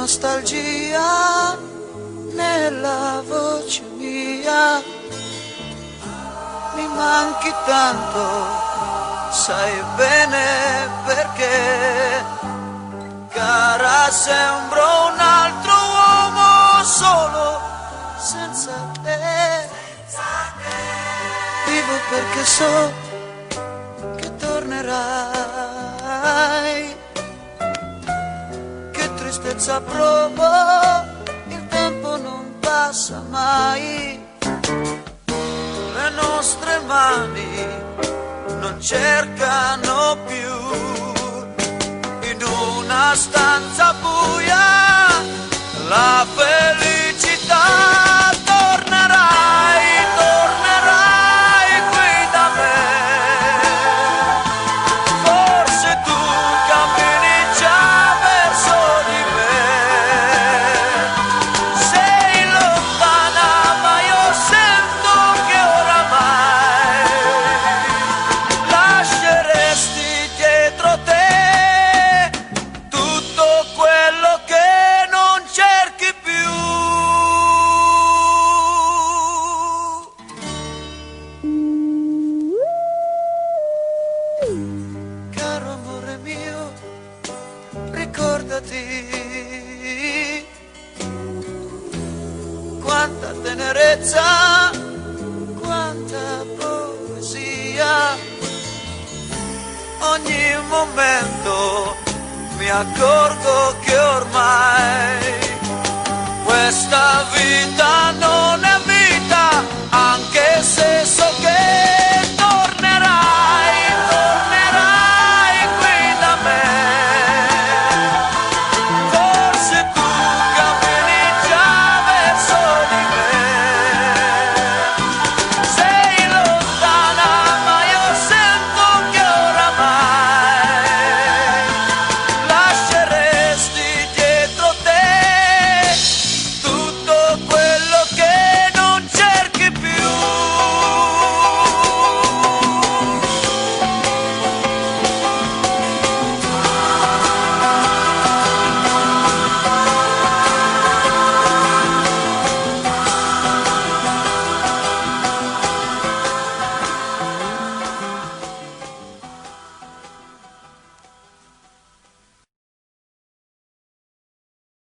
nostalgia nella voce mia, mi manchi tanto, sai bene perché, cara, sembro un altro uomo solo senza te, vivo perché so che tornerai, che tristezza provo, il tempo non passa mai, le nostre mani non cercano più in una stanza buia la felicità. Tornerai, tornerai qui da me, forse tu cammini già verso di me, sei lontana ma io sento che oramai lasceresti dietro te tutto quello che non cerchi più. Caro amore mio, ricordati quanta tenerezza, quanta poesia, ogni momento mi accorgo che ormai questa vita non è